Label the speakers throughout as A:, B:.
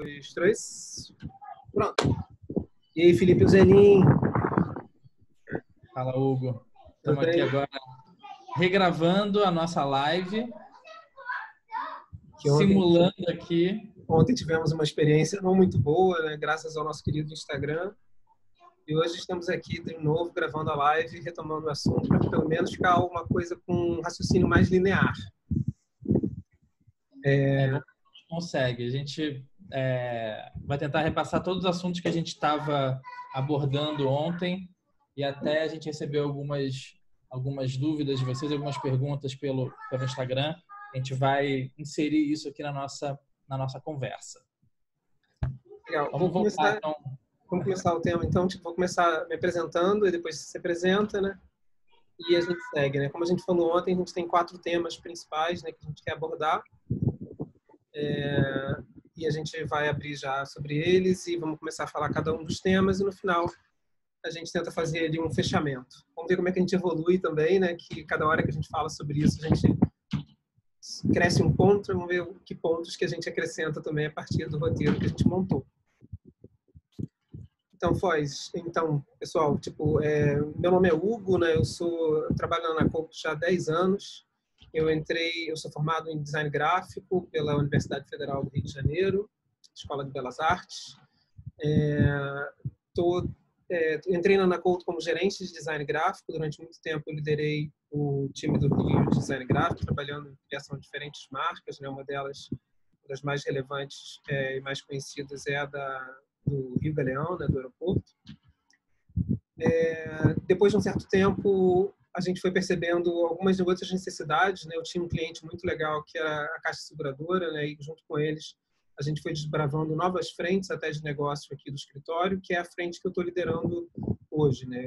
A: dois, três. Pronto. E aí, Felipe Zelim?
B: Fala, Hugo. Estamos aqui agora regravando a nossa live, simulando aqui.
A: Ontem tivemos uma experiência não muito boa, né, graças ao nosso querido Instagram. E hoje estamos aqui de novo gravando a live, retomando o assunto para pelo menos ficar alguma coisa com um raciocínio mais linear.
B: A gente consegue. A gente vai tentar repassar todos os assuntos que a gente estava abordando ontem e até a gente recebeu algumas dúvidas de vocês, algumas perguntas pelo Instagram. A gente vai inserir isso aqui na nossa conversa.
A: Legal. Vamos começar o tema, então. Vou começar me apresentando e depois você se apresenta, né? E a gente segue, né? Como a gente falou ontem, a gente tem 4 temas principais, né, que a gente quer abordar. E a gente vai abrir já sobre eles e vamos começar a falar cada um dos temas e no final a gente tenta fazer ali um fechamento. Vamos ver como é que a gente evolui também, né? Que cada hora que a gente fala sobre isso, a gente cresce um ponto, vamos ver que pontos que a gente acrescenta também a partir do roteiro que a gente montou. Então, pessoal, meu nome é Hugo, né? Eu trabalho na Couto já há 10 anos. Eu sou formado em design gráfico pela Universidade Federal do Rio de Janeiro, Escola de Belas Artes. Entrei na Couto como gerente de design gráfico. Durante muito tempo eu liderei o time do Rio de design gráfico, trabalhando em criação de diferentes marcas, né? Uma das mais relevantes e mais conhecidas é a do Rio Galeão, né? Do aeroporto. Depois de um certo tempo, a gente foi percebendo algumas outras necessidades, né? Eu tinha um cliente muito legal que era a Caixa Seguradora, né? E junto com eles a gente foi desbravando novas frentes até de negócio aqui do escritório, que é a frente que eu estou liderando hoje, né?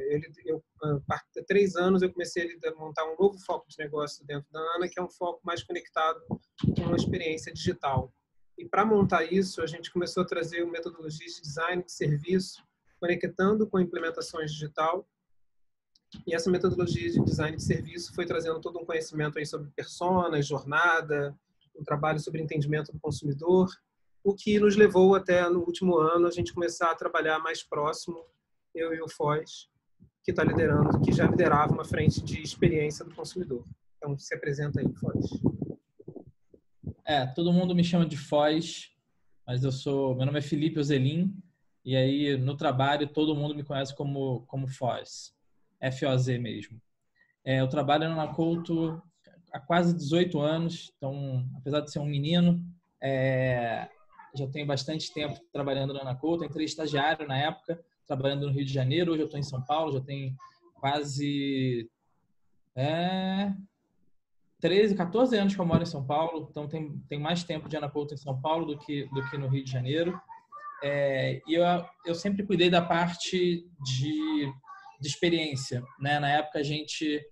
A: Há 3 anos eu comecei a montar um novo foco de negócio dentro da ANA, que é um foco mais conectado com uma experiência digital. E para montar isso, a gente começou a trazer metodologias de design de serviço, conectando com implementações digital. E essa metodologia de design de serviço foi trazendo todo um conhecimento aí sobre personas, jornada, um trabalho sobre entendimento do consumidor, o que nos levou até no último ano a gente começar a trabalhar mais próximo, eu e o Foz, que já liderava uma frente de experiência do consumidor. Então, se apresenta aí, Foz.
B: Todo mundo me chama de Foz, mas meu nome é Felipe Zelim, e aí no trabalho todo mundo me conhece como Foz, F-O-Z mesmo. Eu trabalho na Couto há quase 18 anos, então, apesar de ser um menino, já tenho bastante tempo trabalhando na Couto. Entrei estagiário na época, trabalhando no Rio de Janeiro. Hoje eu estou em São Paulo, já tenho quase 13, 14 anos que eu moro em São Paulo, então tem mais tempo de Ana Couto em São Paulo do que no Rio de Janeiro. E eu sempre cuidei da parte de experiência, né? Na época a gente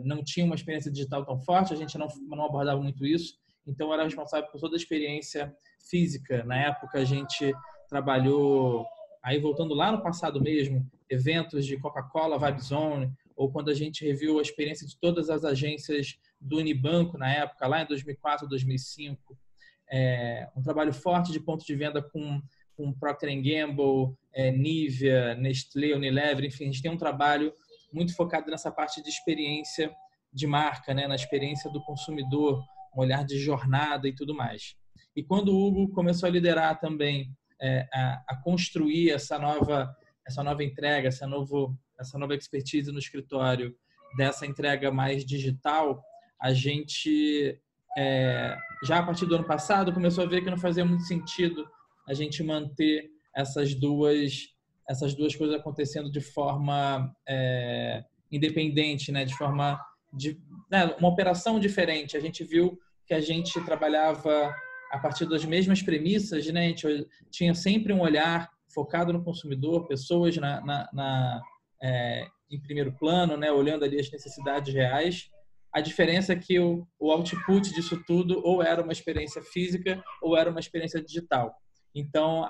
B: não tinha uma experiência digital tão forte, a gente não abordava muito isso, então eu era responsável por toda a experiência física. Na época a gente trabalhou, aí voltando lá no passado mesmo, eventos de Coca-Cola, Vibe Zone, ou quando a gente reviu a experiência de todas as agências do Unibanco na época, lá em 2004, 2005. Um trabalho forte de ponto de venda com Procter & Gamble, Nivea, Nestlé, Unilever, enfim, a gente tem um trabalho muito focado nessa parte de experiência de marca, né? Na experiência do consumidor, um olhar de jornada e tudo mais. E quando o Hugo começou a liderar também, a construir essa nova entrega, essa nova expertise no escritório, dessa entrega mais digital, a gente, já a partir do ano passado, começou a ver que não fazia muito sentido a gente manter essas duas coisas acontecendo de forma independente, né? De forma uma operação diferente. A gente viu que a gente trabalhava a partir das mesmas premissas, né? A gente tinha sempre um olhar focado no consumidor, pessoas em primeiro plano, né? Olhando ali as necessidades reais. A diferença é que o output disso tudo ou era uma experiência física ou era uma experiência digital. Então,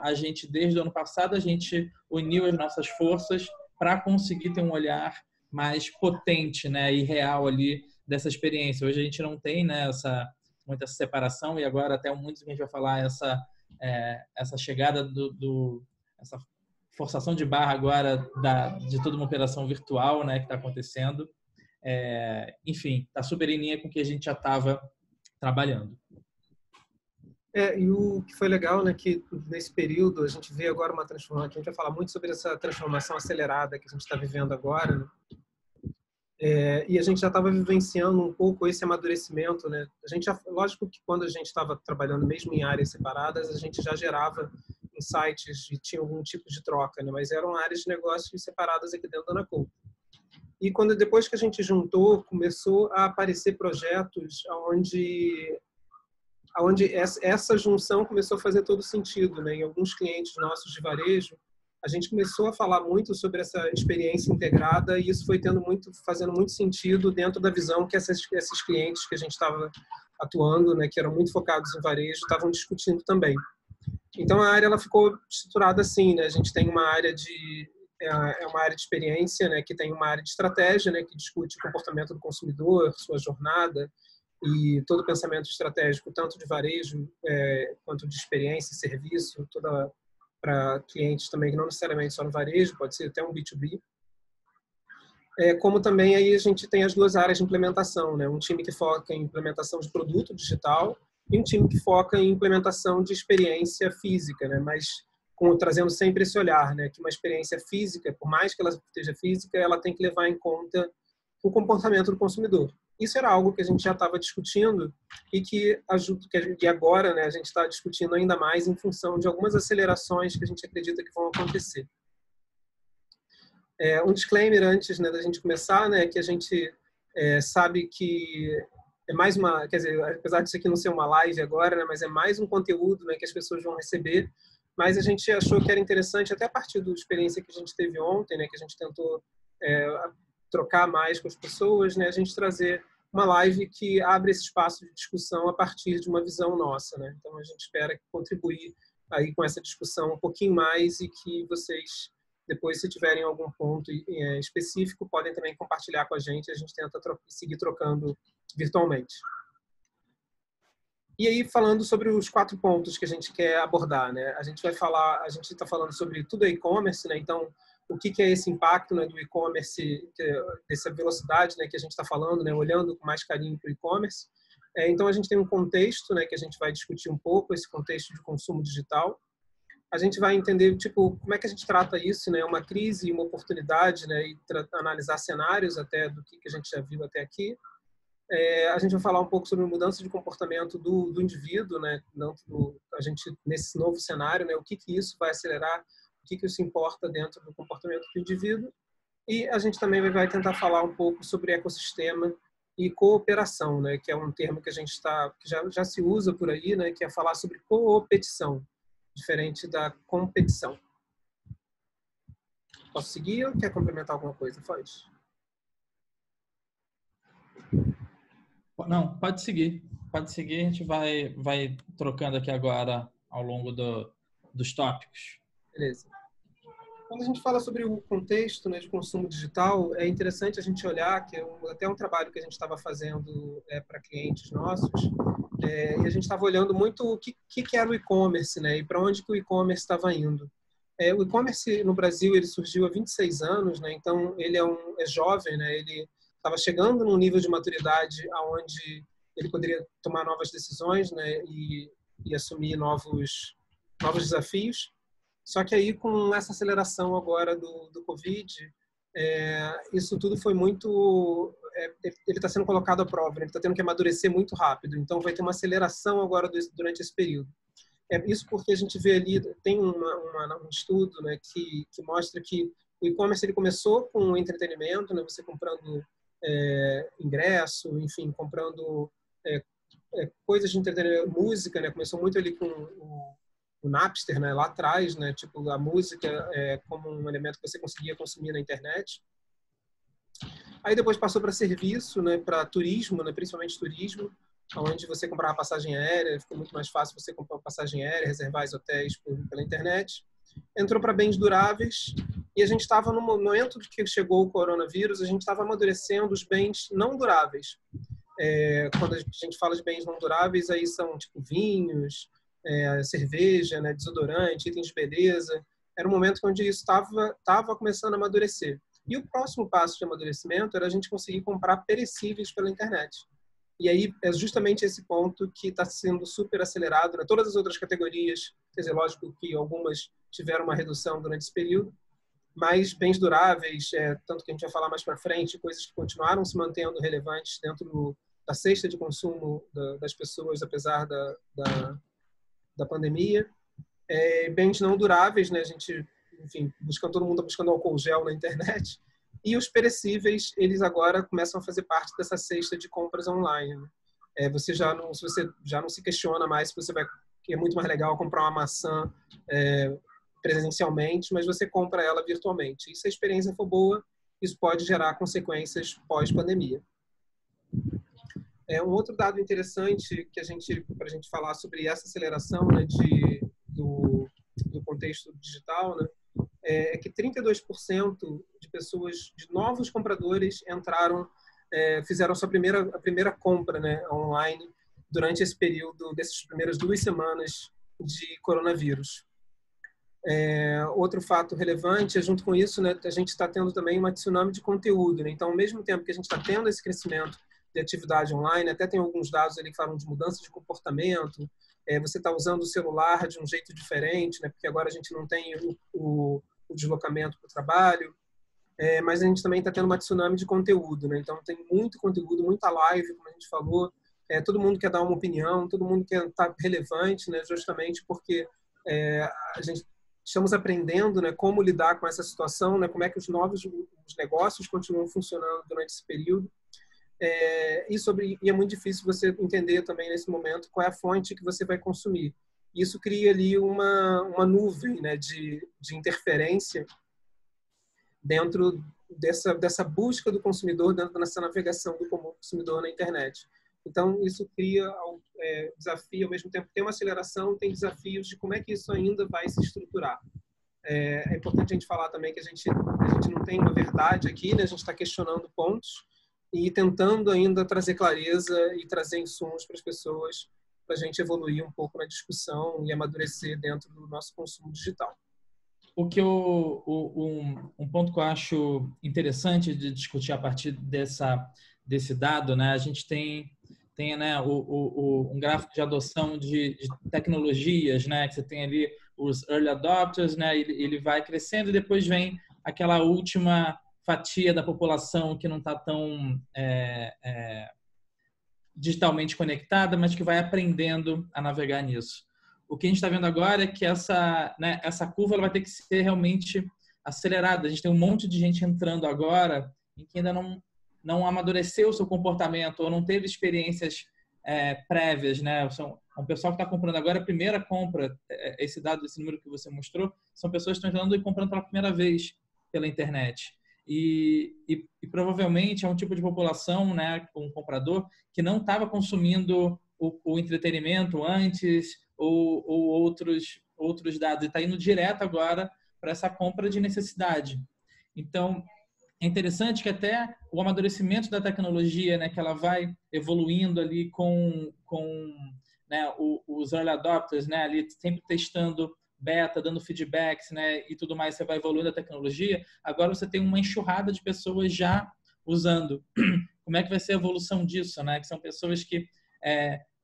B: desde o ano passado, a gente uniu as nossas forças para conseguir ter um olhar mais potente, né, e real ali dessa experiência. Hoje a gente não tem, né, muita separação, e agora até muito que a gente vai falar, essa chegada essa forçação de barra agora de toda uma operação virtual, né, que está acontecendo. Enfim, está super em linha com o que a gente já estava trabalhando.
A: E o que foi legal, né, que nesse período a gente vê agora uma transformação, a gente vai falar muito sobre essa transformação acelerada que a gente está vivendo agora, né? E a gente já estava vivenciando um pouco esse amadurecimento, né? Lógico que quando a gente estava trabalhando mesmo em áreas separadas, a gente já gerava insights e tinha algum tipo de troca, né? Mas eram áreas de negócios separadas aqui dentro da Anaconda. E depois que a gente juntou, começou a aparecer projetos onde essa junção começou a fazer todo sentido, né? Em alguns clientes nossos de varejo, a gente começou a falar muito sobre essa experiência integrada e isso foi fazendo muito sentido dentro da visão que esses clientes que a gente estava atuando, né, que eram muito focados em varejo, estavam discutindo também. Então a área ela ficou estruturada assim, né? A gente tem uma área uma área de experiência, né, que tem uma área de estratégia, né, que discute o comportamento do consumidor, sua jornada, e todo o pensamento estratégico, tanto de varejo quanto de experiência e serviço, toda para clientes também, que não necessariamente só no varejo, pode ser até um B2B. Como também aí a gente tem as duas áreas de implementação, né? Um time que foca em implementação de produto digital e um time que foca em implementação de experiência física, né? Mas trazendo sempre esse olhar, né? Que uma experiência física, por mais que ela esteja física, ela tem que levar em conta o comportamento do consumidor. Isso era algo que a gente já estava discutindo e que agora, né, a gente está discutindo ainda mais em função de algumas acelerações que a gente acredita que vão acontecer. Um disclaimer antes, né, da gente começar, né, que a gente sabe que é mais quer dizer, apesar disso aqui não ser uma live agora, né, mas é mais um conteúdo, né, que as pessoas vão receber, mas a gente achou que era interessante, até a partir da experiência que a gente teve ontem, né, que a gente tentou trocar mais com as pessoas, né, a gente trazer uma live que abre esse espaço de discussão a partir de uma visão nossa, né? Então a gente espera contribuir aí com essa discussão um pouquinho mais e que vocês depois, se tiverem algum ponto específico, podem também compartilhar com a gente. A gente tenta seguir trocando virtualmente. E aí falando sobre os 4 pontos que a gente quer abordar, né? A gente está falando sobre tudo e-commerce, né? Então o que é esse impacto, né, do e-commerce, dessa velocidade, né, que a gente está falando, né, olhando com mais carinho para o e-commerce. Então, a gente tem um contexto, né, que a gente vai discutir um pouco, esse contexto de consumo digital. A gente vai entender como é que a gente trata isso, né, uma crise e uma oportunidade, né, e analisar cenários até do que a gente já viu até aqui. A gente vai falar um pouco sobre a mudança de comportamento do indivíduo, né, a gente nesse novo cenário, né, o que isso vai acelerar, o que isso importa dentro do comportamento do indivíduo. E a gente também vai tentar falar um pouco sobre ecossistema e cooperação, né, que é um termo que a gente que já se usa por aí, né, que é falar sobre coopetição, diferente da competição. Posso seguir ou quer complementar alguma coisa? Faz.
B: Não, pode seguir. Pode seguir, a gente vai trocando aqui agora ao longo dos tópicos.
A: Beleza. Quando a gente fala sobre o contexto, né, de consumo digital, é interessante a gente olhar, que até um trabalho que a gente estava fazendo para clientes nossos, e a gente estava olhando muito o que era o e-commerce, né, e para onde que o e-commerce estava indo. O e-commerce no Brasil ele surgiu há 26 anos, né, então ele é jovem, né, ele estava chegando num nível de maturidade aonde ele poderia tomar novas decisões, né, e assumir novos desafios. Só que aí, com essa aceleração agora do Covid, isso tudo foi muito... ele está sendo colocado à prova, né? Ele está tendo que amadurecer muito rápido. Então, vai ter uma aceleração agora durante esse período. Isso porque a gente vê ali, tem um estudo, né, que mostra que o e-commerce ele começou com o entretenimento, né? Você comprando ingresso, enfim, comprando coisas de entretenimento, música, né? Começou muito ali com o Napster, né, lá atrás, né, tipo a música como um elemento que você conseguia consumir na internet. Aí depois passou para serviço, né, para turismo, né, principalmente turismo, onde você comprava passagem aérea, ficou muito mais fácil você comprar passagem aérea, reservar os hotéis pela internet. Entrou para bens duráveis e a gente estava no momento que chegou o coronavírus, a gente estava amadurecendo os bens não duráveis. Quando a gente fala de bens não duráveis, aí são tipo vinhos, cerveja, né, desodorante, itens de beleza. Era um momento onde isso estava começando a amadurecer. E o próximo passo de amadurecimento era a gente conseguir comprar perecíveis pela internet. E aí é justamente esse ponto que está sendo super acelerado, né? Todas as outras categorias, quer dizer, lógico que algumas tiveram uma redução durante esse período, mas bens duráveis, tanto que a gente vai falar mais para frente, coisas que continuaram se mantendo relevantes dentro da cesta de consumo das pessoas, apesar da pandemia. Bens não duráveis, né? A gente, enfim, todo mundo buscando álcool gel na internet. E os perecíveis, eles agora começam a fazer parte dessa cesta de compras online, né? Você já não se questiona mais se você vai, que é muito mais legal comprar uma maçã presencialmente, mas você compra ela virtualmente. E se a experiência for boa, isso pode gerar consequências pós-pandemia. Um outro dado interessante para a gente falar sobre essa aceleração, né, do contexto digital, né, é que 32% de pessoas, de novos compradores, fizeram a primeira compra, né, online durante esse período, dessas primeiras 2 semanas de coronavírus. Outro fato relevante é, junto com isso, né, a gente está tendo também uma tsunami de conteúdo, né? Então, ao mesmo tempo que a gente está tendo esse crescimento de atividade online, até tem alguns dados ali que falam de mudança de comportamento, você está usando o celular de um jeito diferente, né, porque agora a gente não tem o deslocamento para o trabalho, mas a gente também está tendo uma tsunami de conteúdo, né? Então, tem muito conteúdo, muita live, como a gente falou, todo mundo quer dar uma opinião, todo mundo quer estar relevante, né, justamente porque a gente estamos aprendendo, né, como lidar com essa situação, né, como é que os negócios continuam funcionando durante esse período. E é muito difícil você entender também nesse momento qual é a fonte que você vai consumir. Isso cria ali uma nuvem, né, de interferência dentro dessa busca do consumidor, dentro dessa navegação do consumidor na internet. Então, isso cria desafio, ao mesmo tempo que tem uma aceleração, tem desafios de como é que isso ainda vai se estruturar. É importante a gente falar também que a gente não tem uma verdade aqui, né? A gente está questionando pontos e tentando ainda trazer clareza e trazer insumos para as pessoas, para a gente evoluir um pouco na discussão e amadurecer dentro do nosso consumo digital.
B: Um ponto que eu acho interessante de discutir a partir desse dado, né? A gente tem né, um gráfico de adoção de tecnologias, né? Que você tem ali os early adopters, né? Ele vai crescendo e depois vem aquela última fatia da população que não está tão digitalmente conectada, mas que vai aprendendo a navegar nisso. O que a gente está vendo agora é que essa curva ela vai ter que ser realmente acelerada. A gente tem um monte de gente entrando agora em que ainda não amadureceu o seu comportamento ou não teve experiências prévias, né? Um pessoal que está comprando agora a primeira compra, esse número que você mostrou, são pessoas que estão entrando e comprando pela primeira vez pela internet. E provavelmente é um tipo de população, né, um comprador, que não estava consumindo o entretenimento antes ou outros dados, e está indo direto agora para essa compra de necessidade. Então, é interessante que até o amadurecimento da tecnologia, né, que ela vai evoluindo ali com né, os early adopters, né, ali sempre testando beta, dando feedbacks, né, e tudo mais, você vai evoluindo a tecnologia. Agora você tem uma enxurrada de pessoas já usando. Como é que vai ser a evolução disso, né? Que são pessoas que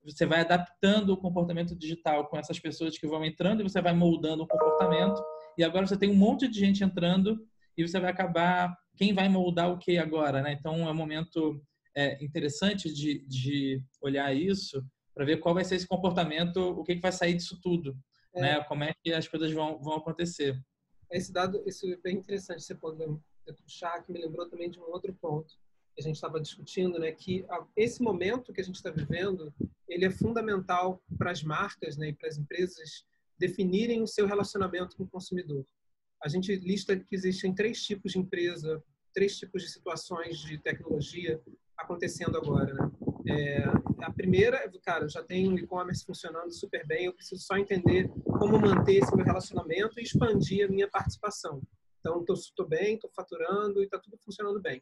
B: você vai adaptando o comportamento digital com essas pessoas que vão entrando e você vai moldando o comportamento. E agora você tem um monte de gente entrando e você vai acabar quem vai moldar o que agora, né? Então é um momento interessante de olhar isso para ver qual vai ser esse comportamento, o que vai sair disso tudo, né? Como é que as coisas vão acontecer.
A: Esse dado, isso é bem interessante você poder puxar, que me lembrou também de um outro ponto que a gente estava discutindo, né? Que esse momento que a gente está vivendo, ele é fundamental para as marcas, né, e para as empresas definirem o seu relacionamento com o consumidor. A gente lista que existem 3 tipos de empresa, 3 tipos de situações de tecnologia acontecendo agora, né? A primeira é, cara, já tem um e-commerce funcionando super bem, eu preciso só entender como manter esse meu relacionamento e expandir a minha participação. Então, estou bem, estou faturando e está tudo funcionando bem.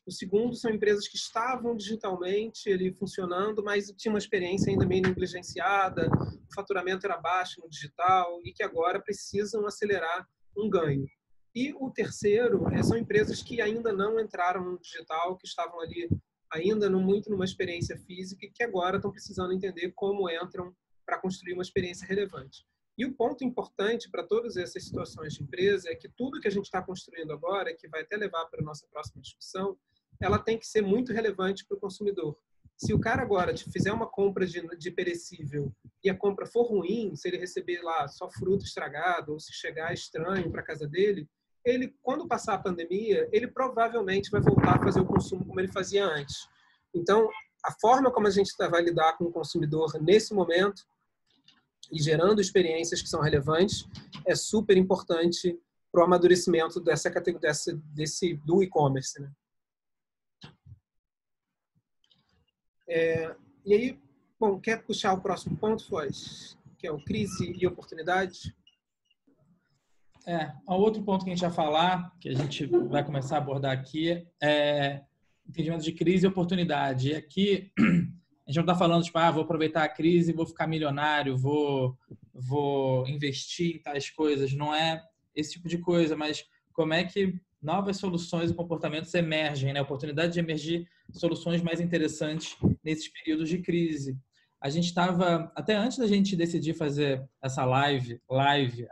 A: O segundo são empresas que estavam digitalmente ali funcionando, mas tinham uma experiência ainda meio negligenciada, o faturamento era baixo no digital e que agora precisam acelerar um ganho. E o terceiro são empresas que ainda não entraram no digital, que estavam ali ainda muito numa experiência física e que agora estão precisando entender como entram para construir uma experiência relevante. E o ponto importante para todas essas situações de empresa é que tudo que a gente está construindo agora, que vai até levar para a nossa próxima discussão, ela tem que ser muito relevante para o consumidor. Se o cara agora te fizer uma compra de perecível e a compra for ruim, se ele receber lá só fruta estragada ou se chegar estranho para casa dele, ele, quando passar a pandemia, ele provavelmente vai voltar a fazer o consumo como ele fazia antes. Então, a forma como a gente vai lidar com o consumidor nesse momento e gerando experiências que são relevantes é super importante para o amadurecimento dessa categoria, do e-commerce, né? E aí, bom, quer puxar o próximo ponto, Foz? Que é o crise e oportunidade?
B: Outro ponto que a gente vai falar, que a gente vai começar a abordar aqui, é entendimento de crise e oportunidade. E aqui, a gente não está falando, tipo, vou aproveitar a crise e vou ficar milionário, vou investir em tais coisas. Não é esse tipo de coisa, mas como é que novas soluções e comportamentos emergem, né? A oportunidade de emergir soluções mais interessantes nesses períodos de crise. A gente estava, até antes da gente decidir fazer essa live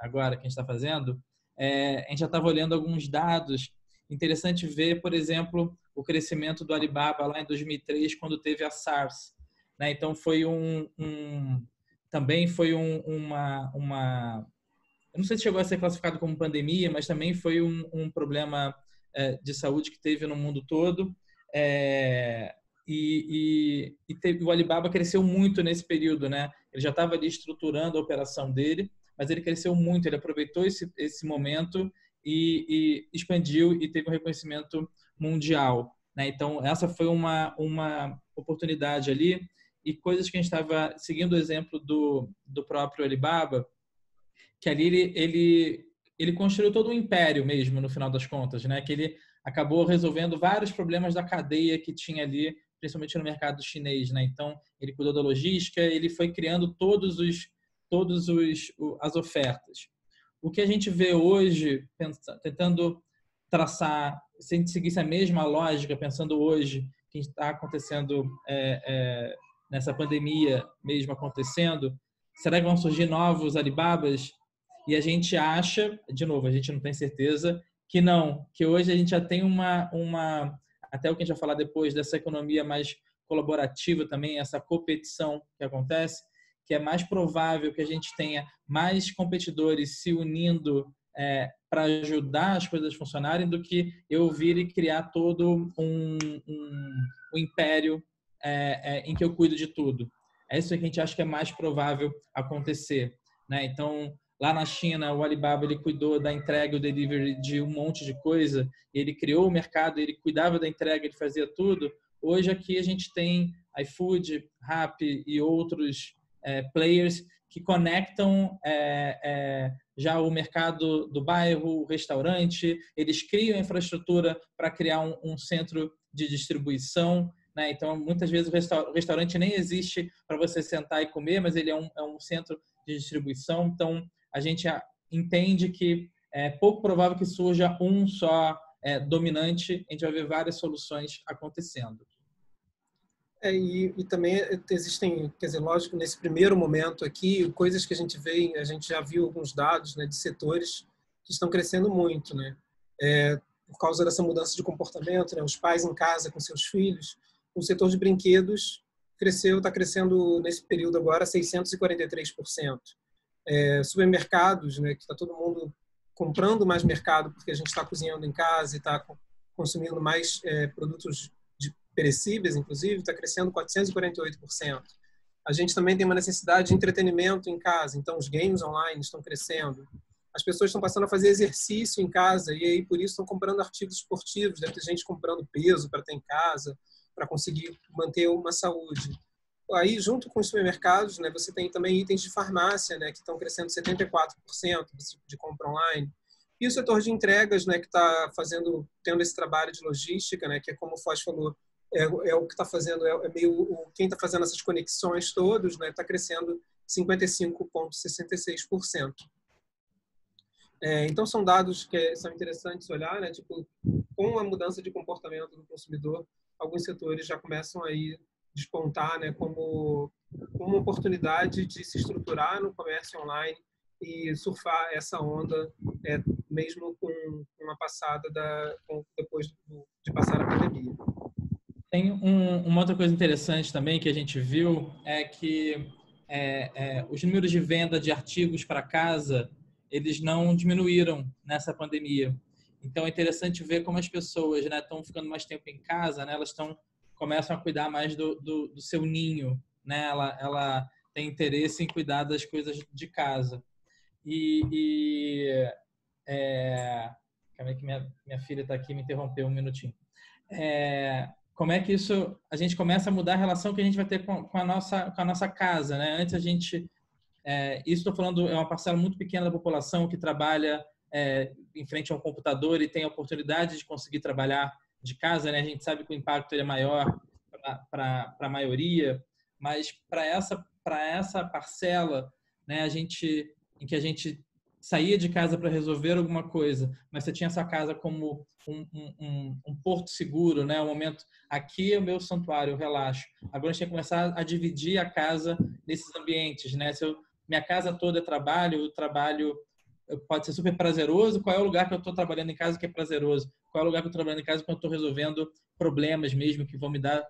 B: agora que a gente está fazendo, a gente já estava olhando alguns dados. Interessante ver, por exemplo, o crescimento do Alibaba lá em 2003, quando teve a SARS, né? Então, foi também foi uma... Eu não sei se chegou a ser classificado como pandemia, mas também foi um problema de saúde que teve no mundo todo. O Alibaba cresceu muito nesse período, né? Ele já estava ali estruturando a operação dele, mas ele cresceu muito, ele aproveitou esse momento e expandiu e teve um reconhecimento mundial, né? Então, essa foi uma oportunidade ali, e coisas que a gente estava seguindo o exemplo do próprio Alibaba, que ali ele construiu todo um império mesmo, no final das contas, né? Que ele acabou resolvendo vários problemas da cadeia que tinha ali, principalmente no mercado chinês, né? Então, ele cuidou da logística, ele foi criando todas as ofertas. O que a gente vê hoje, tentando traçar, se a gente seguisse a mesma lógica, pensando hoje que está acontecendo nessa pandemia mesmo acontecendo, será que vão surgir novos Alibabas? E a gente acha, de novo, a gente não tem certeza, que não, que hoje a gente já tem até o que a gente vai falar depois, dessa economia mais colaborativa também, essa competição que acontece, que é mais provável que a gente tenha mais competidores se unindo para ajudar as coisas a funcionarem do que eu vir e criar todo um império em que eu cuido de tudo. É isso que a gente acha que é mais provável acontecer, né? Então, lá na China, o Alibaba ele cuidou da entrega e o delivery de um monte de coisa, ele criou o mercado, ele cuidava da entrega, ele fazia tudo. Hoje aqui a gente tem iFood, Rappi e outros players que conectam já o mercado do bairro, o restaurante, eles criam a infraestrutura para criar um centro de distribuição, né? Então, muitas vezes o restaurante nem existe para você sentar e comer, mas ele é um centro de distribuição. Então, a gente entende que é pouco provável que surja um só dominante, a gente vai ver várias soluções acontecendo.
A: E também existem, quer dizer, lógico, nesse primeiro momento aqui, coisas que a gente vê, a gente já viu alguns dados, né, de setores que estão crescendo muito, né? Por causa dessa mudança de comportamento, né? Os pais em casa com seus filhos, o setor de brinquedos está crescendo nesse período agora 643%. Supermercados, né, que está todo mundo comprando mais mercado porque a gente está cozinhando em casa e está consumindo mais produtos perecíveis, inclusive, está crescendo 448%. A gente também tem uma necessidade de entretenimento em casa, então os games online estão crescendo. As pessoas estão passando a fazer exercício em casa e aí por isso estão comprando artigos esportivos, deve ter gente comprando peso para ter em casa, para conseguir manter uma saúde. Aí, junto com os supermercados, né, você tem também itens de farmácia, né, que estão crescendo 74% de compra online. E o setor de entregas, né, que está tendo esse trabalho de logística, né, que é como o Foz falou, é o que está fazendo, quem está fazendo essas conexões todos, né, está crescendo 55,66%. Então, são dados que são interessantes olhar, né, tipo, com a mudança de comportamento do consumidor, alguns setores já começam a despontar, né, como uma oportunidade de se estruturar no comércio online e surfar essa onda, mesmo com uma passada depois de passar a pandemia.
B: Tem uma outra coisa interessante também que a gente viu é que os números de venda de artigos para casa, eles não diminuíram nessa pandemia. Então é interessante ver como as pessoas, né, estão ficando mais tempo em casa, né, elas começam a cuidar mais do seu ninho, né, ela tem interesse em cuidar das coisas de casa. Calma aí que minha filha está aqui, me interrompeu um minutinho. Como é que a gente começa a mudar a relação que a gente vai ter com a nossa casa, né? Antes a gente, isso estou falando, é uma parcela muito pequena da população que trabalha em frente a um computador e tem a oportunidade de conseguir trabalhar de casa, né? A gente sabe que o impacto é maior para a maioria, mas para essa parcela, né? Em que a gente saía de casa para resolver alguma coisa, mas você tinha essa casa como um porto seguro, né? Um momento, aqui é o meu santuário, eu relaxo. Agora a gente tem que começar a dividir a casa nesses ambientes, né? Minha casa toda é trabalho, o trabalho pode ser super prazeroso. Qual é o lugar que eu estou trabalhando em casa que é prazeroso? Qual é o lugar que eu estou trabalhando em casa quando eu estou resolvendo problemas mesmo que vão me dar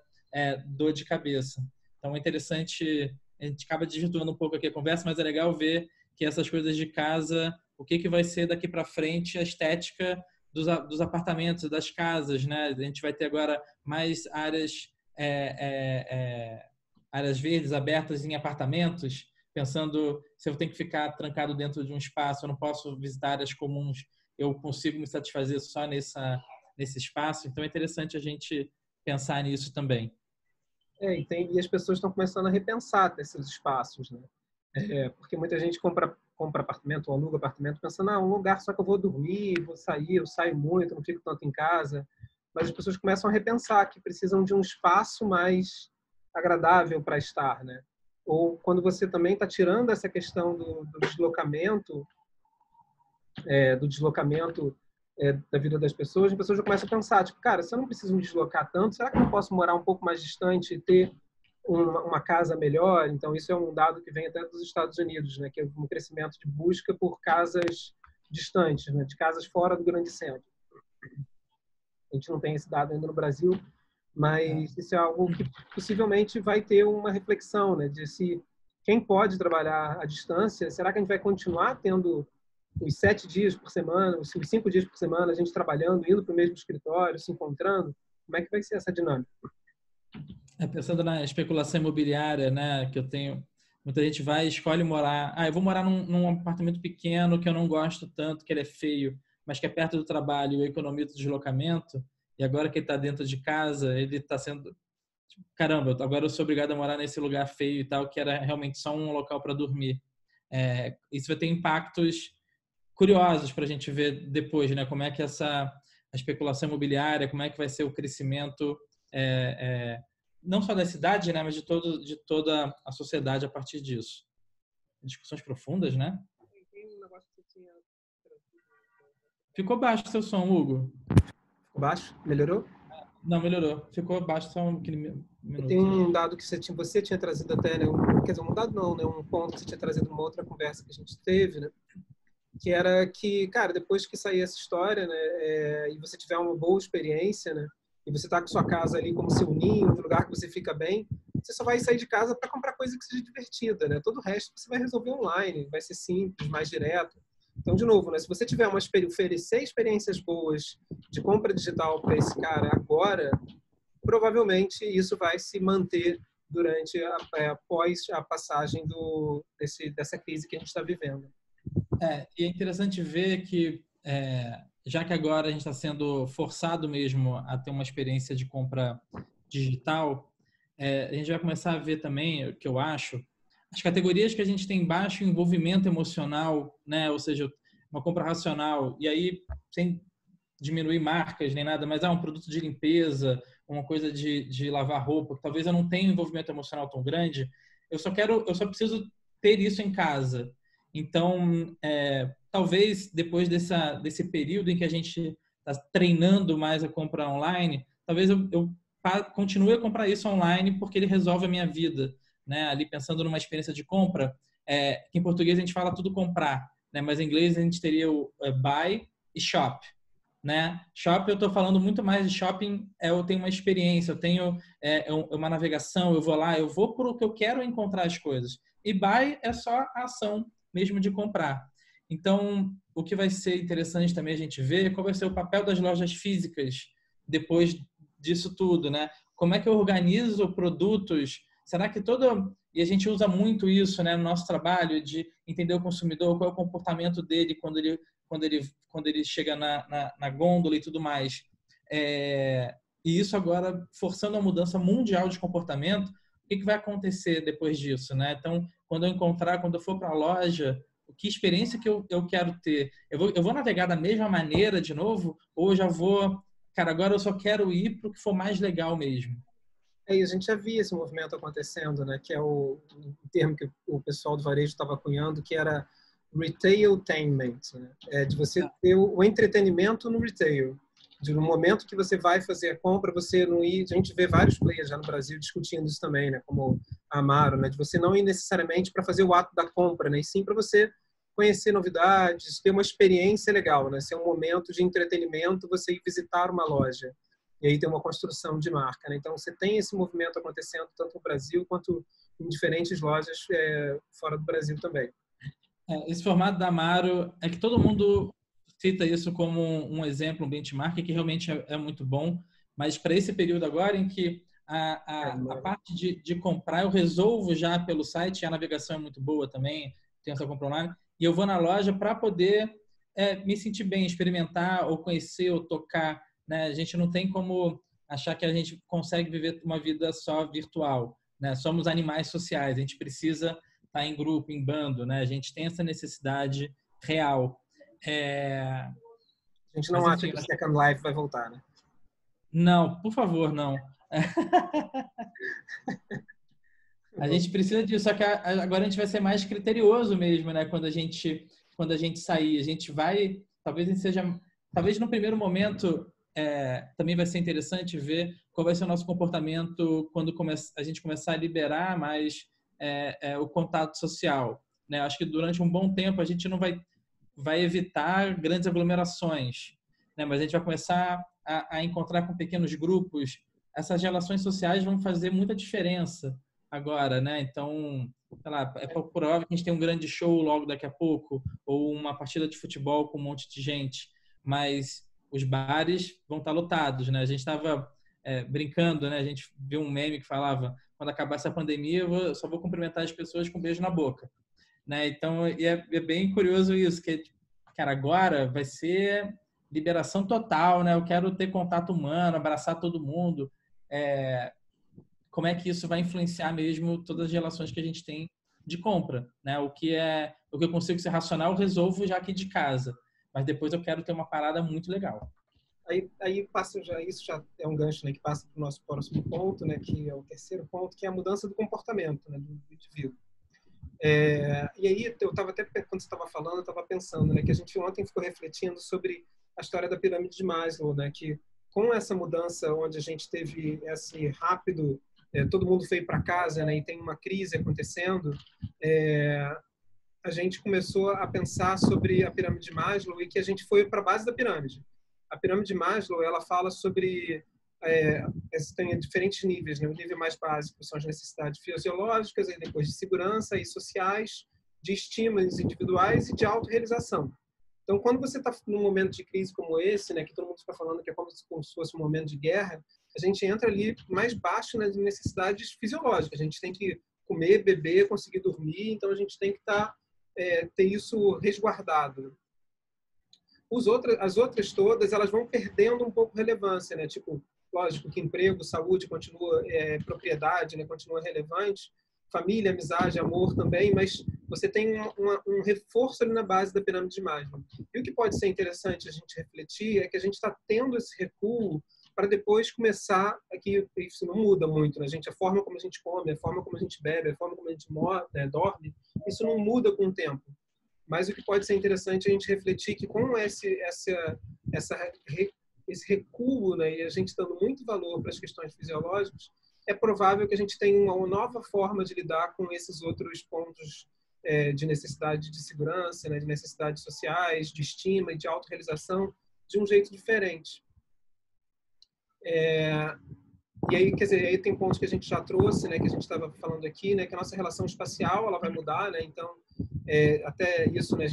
B: dor de cabeça? Então é interessante, a gente acaba desvirtuando um pouco aqui a conversa, mas é legal ver que essas coisas de casa, o que vai ser daqui para frente a estética dos apartamentos, das casas, né? A gente vai ter agora mais áreas verdes abertas em apartamentos, pensando se eu tenho que ficar trancado dentro de um espaço, eu não posso visitar áreas comuns, eu consigo me satisfazer só nesse espaço. Então é interessante a gente pensar nisso também.
A: E as pessoas estão começando a repensar esses espaços, né? Porque muita gente compra apartamento ou aluga apartamento pensando, um lugar só que eu vou dormir, vou sair, eu saio muito, não fico tanto em casa. Mas as pessoas começam a repensar que precisam de um espaço mais agradável para estar, né? Ou quando você também está tirando essa questão do deslocamento, da vida das pessoas, as pessoas já começam a pensar, tipo, cara, se eu não preciso me deslocar tanto, será que eu não posso morar um pouco mais distante e ter uma casa melhor? Então, isso é um dado que vem até dos Estados Unidos, né, que é um crescimento de busca por casas distantes, né, de casas fora do grande centro. A gente não tem esse dado ainda no Brasil, mas isso é algo que possivelmente vai ter uma reflexão, né, de se quem pode trabalhar à distância, será que a gente vai continuar tendo os 7 dias por semana, os 5 dias por semana, a gente trabalhando, indo para o mesmo escritório, se encontrando? Como é que vai ser essa dinâmica?
B: Pensando na especulação imobiliária, né, que eu tenho, muita gente vai e escolhe morar. Eu vou morar num apartamento pequeno que eu não gosto tanto, que ele é feio, mas que é perto do trabalho, eu economizo o deslocamento. E agora que ele está dentro de casa, ele está sendo, caramba, agora eu sou obrigado a morar nesse lugar feio e tal, que era realmente só um local para dormir. Isso vai ter impactos curiosos para a gente ver depois, né? Como é que a especulação imobiliária, como é que vai ser o crescimento, não só da cidade, né? Mas de toda a sociedade a partir disso. Discussões profundas, né? Ficou baixo o seu som, Hugo.
A: Ficou baixo? Melhorou?
B: Não, melhorou. Ficou baixo só aquele minuto.
A: Tem um dado que você tinha trazido até, né? Quer dizer, um dado não, né? Um ponto que você tinha trazido numa outra conversa que a gente teve, né? Que era que, cara, depois que sair essa história, né, e você tiver uma boa experiência, né, e você tá com sua casa ali como seu ninho, um lugar que você fica bem, você só vai sair de casa para comprar coisa que seja divertida, né? Todo o resto você vai resolver online, vai ser simples, mais direto. Então, de novo, né, se você tiver oferecer experiências boas de compra digital para esse cara agora, provavelmente isso vai se manter durante após a passagem dessa crise que a gente está vivendo.
B: E é interessante ver que, já que agora a gente está sendo forçado mesmo a ter uma experiência de compra digital, a gente vai começar a ver também, o que eu acho, as categorias que a gente tem baixo envolvimento emocional, né? Ou seja, uma compra racional, e aí, sem diminuir marcas nem nada, mas um produto de limpeza, uma coisa de lavar roupa, que talvez eu não tenha um envolvimento emocional tão grande, eu só preciso ter isso em casa. Então, talvez depois desse período em que a gente está treinando mais a compra online, talvez eu continue a comprar isso online porque ele resolve a minha vida, né? Ali pensando numa experiência de compra, que em português a gente fala tudo comprar, né? Mas em inglês a gente teria o buy e shop, né? Shop, eu estou falando muito mais de shopping, eu tenho uma experiência, eu tenho uma navegação, eu vou lá, eu vou por o que eu quero encontrar as coisas. E buy é só a ação mesmo de comprar. Então, o que vai ser interessante também a gente ver qual vai ser o papel das lojas físicas depois disso tudo, né? Como é que eu organizo produtos? Será que e a gente usa muito isso, né, no nosso trabalho, de entender o consumidor, qual é o comportamento dele quando ele chega na gôndola e tudo mais. E isso agora, forçando a mudança mundial de comportamento, o que vai acontecer depois disso, né? Então, quando eu for para a loja, que experiência que eu quero ter? Eu vou navegar da mesma maneira de novo? Ou eu já vou... Cara, agora eu só quero ir para o que for mais legal mesmo.
A: E a gente já via esse movimento acontecendo, né? Que é o termo que o pessoal do varejo estava cunhando, que era retailtainment, né? De você ter o entretenimento no retail. No momento que você vai fazer a compra, você não ir... A gente vê vários players já no Brasil discutindo isso também, né? Como a Amaro, né? De você não ir necessariamente para fazer o ato da compra, né? E sim para você conhecer novidades, ter uma experiência legal, né? Ser um momento de entretenimento, você ir visitar uma loja. E aí tem uma construção de marca, né? Então, você tem esse movimento acontecendo tanto no Brasil quanto em diferentes lojas fora do Brasil também.
B: Esse formato da Amaro é que todo mundo cita isso como um exemplo, um benchmark, que realmente é muito bom, mas para esse período agora em que a parte de comprar eu resolvo já pelo site, a navegação é muito boa também, tem essa compra online, e eu vou na loja para poder me sentir bem, experimentar, ou conhecer, ou tocar, né? A gente não tem como achar que a gente consegue viver uma vida só virtual, né? Somos animais sociais, a gente precisa estar em grupo, em bando, né? A gente tem essa necessidade real.
A: A gente não acha que o Second Life vai voltar, né?
B: Não, por favor, não. A gente precisa disso, só que agora a gente vai ser mais criterioso mesmo, né? Quando a gente sair, a gente vai, talvez no primeiro momento também vai ser interessante ver qual vai ser o nosso comportamento quando a gente começar a liberar mais o contato social, né? Acho que durante um bom tempo a gente não vai evitar grandes aglomerações, né? Mas a gente vai começar a encontrar com pequenos grupos. Essas relações sociais vão fazer muita diferença agora, né? Então, sei lá, é provável que a gente tenha um grande show logo daqui a pouco, ou uma partida de futebol com um monte de gente, mas os bares vão estar lotados, né? A gente estava brincando, né? A gente viu um meme que falava: quando acabar essa pandemia, eu só vou cumprimentar as pessoas com um beijo na boca, né? Então, é bem curioso isso, que, cara, agora vai ser liberação total, né? Eu quero ter contato humano, abraçar todo mundo. Como é que isso vai influenciar mesmo todas as relações que a gente tem de compra, né? O que eu consigo ser racional, eu resolvo já aqui de casa, mas depois eu quero ter uma parada muito legal.
A: Aí passa isso já é um gancho, né, que passa para o nosso próximo ponto, né, que é o terceiro ponto, que é a mudança do comportamento, né, do indivíduo. E aí eu estava até quando você estava falando, eu estava pensando, né, que a gente ontem ficou refletindo sobre a história da pirâmide de Maslow, né, que com essa mudança onde a gente teve esse rápido todo mundo veio para casa, né, e tem uma crise acontecendo, a gente começou a pensar sobre a pirâmide de Maslow e que a gente foi para a base da pirâmide. A pirâmide de Maslow, ela fala sobre tem diferentes níveis, né? O nível mais básico são as necessidades fisiológicas, e depois de segurança e sociais, de estímulos individuais e de autorrealização. Então, quando você está num momento de crise como esse, né, que todo mundo está falando que é como se fosse um momento de guerra, a gente entra ali mais baixo nas necessidades fisiológicas. A gente tem que comer, beber, conseguir dormir, então a gente tem que ter isso resguardado. As outras todas, elas vão perdendo um pouco relevância, né? Tipo, lógico que emprego, saúde continua, propriedade, né, continua relevante, família, amizade, amor também, mas você tem um reforço ali na base da pirâmide de Maslow. E o que pode ser interessante a gente refletir é que a gente está tendo esse recuo para depois começar, aqui isso não muda muito, né? A forma como a gente come, a forma como a gente bebe, a forma como a gente dorme, isso não muda com o tempo. Mas o que pode ser interessante é a gente refletir que com esse recuo, né, e a gente dando muito valor para as questões fisiológicas, é provável que a gente tenha uma nova forma de lidar com esses outros pontos de necessidade de segurança, né, de necessidades sociais, de estima e de autorrealização de um jeito diferente. E aí, quer dizer, aí tem pontos que a gente já trouxe, né, que a gente estava falando aqui, né, que a nossa relação espacial ela vai mudar, né, então até isso, né,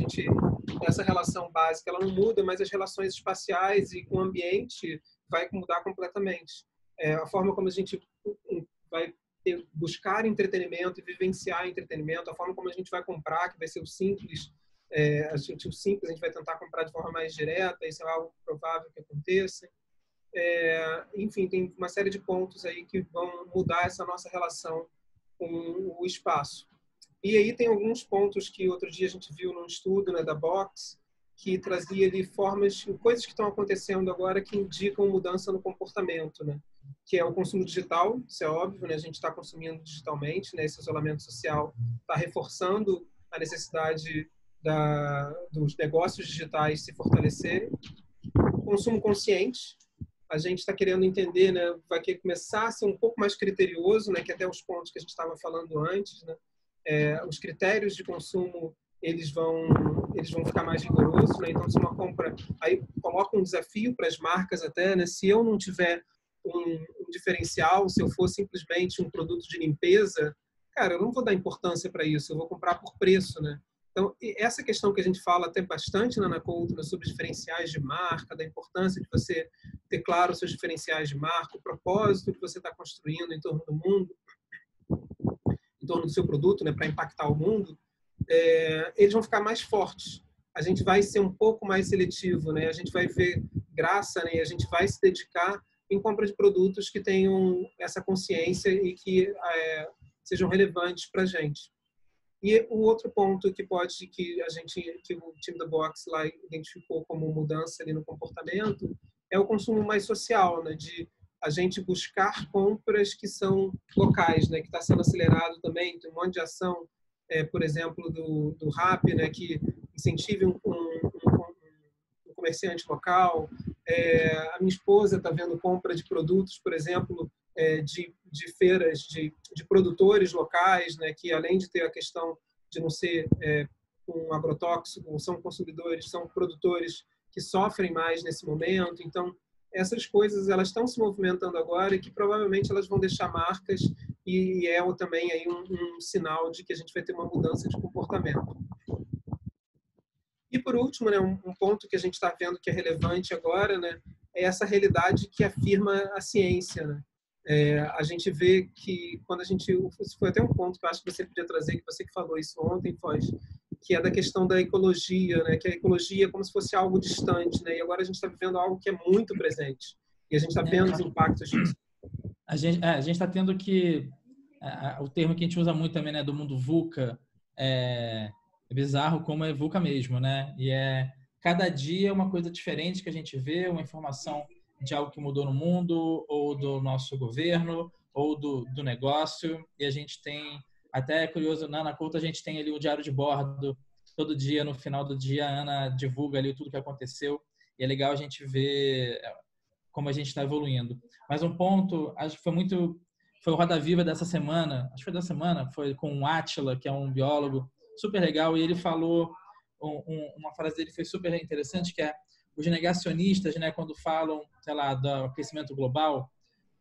A: essa relação básica ela não muda, mas as relações espaciais e com o ambiente vai mudar completamente. A forma como a gente vai buscar entretenimento e vivenciar entretenimento, a forma como a gente vai comprar, que vai ser o simples, o simples a gente vai tentar comprar de forma mais direta, isso é algo provável que aconteça. Enfim, tem uma série de pontos aí que vão mudar essa nossa relação com o espaço. E aí tem alguns pontos que outro dia a gente viu num estudo, né, da Box, que trazia ali coisas que estão acontecendo agora que indicam mudança no comportamento, né? Que é o consumo digital, isso é óbvio, né? A gente está consumindo digitalmente, né? Esse isolamento social está reforçando a necessidade dos negócios digitais se fortalecerem. Consumo consciente, a gente está querendo entender, né? Vai começar a ser um pouco mais criterioso, né? Que até os pontos que a gente estava falando antes, né? Os critérios de consumo eles vão ficar mais rigorosos, né? Então, se uma compra aí coloca um desafio para as marcas até, né? Se eu não tiver um diferencial, se eu for simplesmente um produto de limpeza, cara, eu não vou dar importância para isso, eu vou comprar por preço, né? Então, essa questão que a gente fala até bastante na Anacultura sobre diferenciais de marca, da importância de você ter claro os seus diferenciais de marca, o propósito que você está construindo em torno do mundo, em torno do seu produto, né, para impactar o mundo, eles vão ficar mais fortes. A gente vai ser um pouco mais seletivo, né? A gente vai ver graça, né? E a gente vai se dedicar em compra de produtos que tenham essa consciência e que sejam relevantes para a gente. E o outro ponto que o time da Box lá identificou como mudança ali no comportamento é o consumo mais social, né? De a gente buscar compras que são locais, né? Que está sendo acelerado também, tem um monte de ação, por exemplo, do Rappi, né? Que incentive um comerciante local. A minha esposa está vendo compra de produtos, por exemplo, de feiras de produtores locais, né? Que além de ter a questão de não ser um agrotóxico, são consumidores, são produtores que sofrem mais nesse momento. Então, essas coisas elas estão se movimentando agora e que provavelmente elas vão deixar marcas e também aí um sinal de que a gente vai ter uma mudança de comportamento. E por último, né, um ponto que a gente está vendo que é relevante agora, né, é essa realidade que afirma a ciência, né? A gente vê que quando isso foi até um ponto que eu acho que você podia trazer, que você que falou isso ontem, Foz, que é da questão da ecologia, né? Que a ecologia é como se fosse algo distante, né? E agora a gente está vivendo algo que é muito presente. E a gente está vendo os impactos disso.
B: A gente está tendo que... o termo que a gente usa muito também, né? Do mundo VUCA. É bizarro como é VUCA mesmo, né? E cada dia é uma coisa diferente que a gente vê, uma informação de algo que mudou no mundo, ou do nosso governo, ou do negócio. E a gente tem... Até é curioso, na Anacultura a gente tem ali o diário de bordo. Todo dia, no final do dia, a Ana divulga ali tudo que aconteceu. E é legal a gente ver como a gente está evoluindo. Mas um ponto, acho que foi o Roda Viva dessa semana, acho que foi da semana, foi com o Átila, que é um biólogo super legal, e ele falou, uma frase dele foi super interessante, que é os negacionistas, né, quando falam, sei lá, do aquecimento global,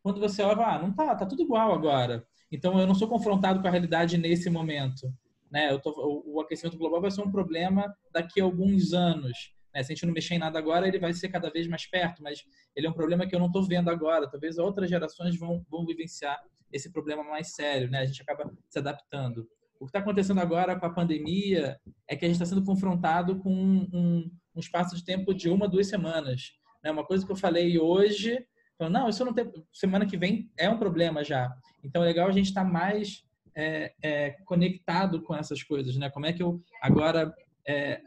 B: quando você olha, não tá tudo igual agora. Então, eu não sou confrontado com a realidade nesse momento. Né? O aquecimento global vai ser um problema daqui a alguns anos. Né? Se a gente não mexer em nada agora, ele vai ser cada vez mais perto, mas ele é um problema que eu não estou vendo agora. Talvez outras gerações vão vivenciar esse problema mais sério. Né? A gente acaba se adaptando. O que está acontecendo agora com a pandemia é que a gente está sendo confrontado com um espaço de tempo de 1 a 2 semanas. Né? Uma coisa que eu falei hoje... Não, isso não tem... Semana que vem é um problema já. Então, é legal a gente estar mais conectado com essas coisas, né? Como é que agora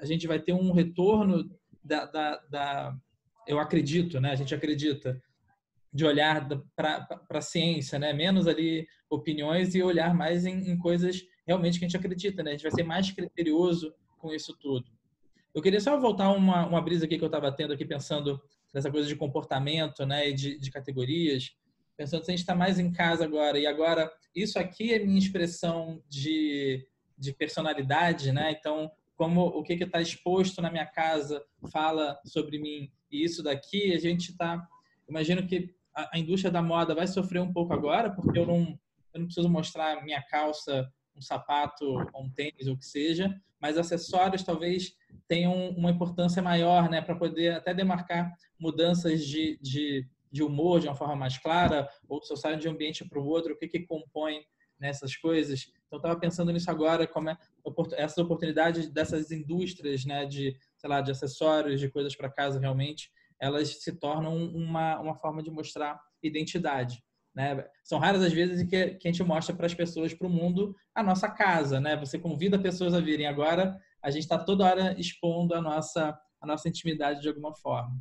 B: a gente vai ter um retorno eu acredito, né? A gente acredita de olhar para a ciência, né? Menos ali opiniões e olhar mais em coisas realmente que a gente acredita, né? A gente vai ser mais criterioso com isso tudo. Eu queria só voltar uma brisa aqui que eu estava tendo aqui, pensando nessa coisa de comportamento, né? E de categorias. Pensando se a gente está mais em casa agora. E agora, isso aqui é minha expressão de personalidade, né? Então, o que está exposto na minha casa fala sobre mim. E isso daqui, a gente está... Imagino que a indústria da moda vai sofrer um pouco agora, porque eu não preciso mostrar minha calça, um sapato, um tênis, ou o que seja, mas acessórios talvez tenham uma importância maior, né, para poder até demarcar mudanças de humor de uma forma mais clara, ou se eu saio de um ambiente para o outro, o que compõe nessas coisas. Então, eu estava pensando nisso agora, como essas oportunidades dessas indústrias, né, sei lá, de acessórios, de coisas para casa realmente, elas se tornam uma forma de mostrar identidade, né? São raras as vezes em que a gente mostra para as pessoas, para o mundo, a nossa casa, né? Você convida pessoas a virem. Agora, a gente está toda hora expondo a nossa intimidade de alguma forma.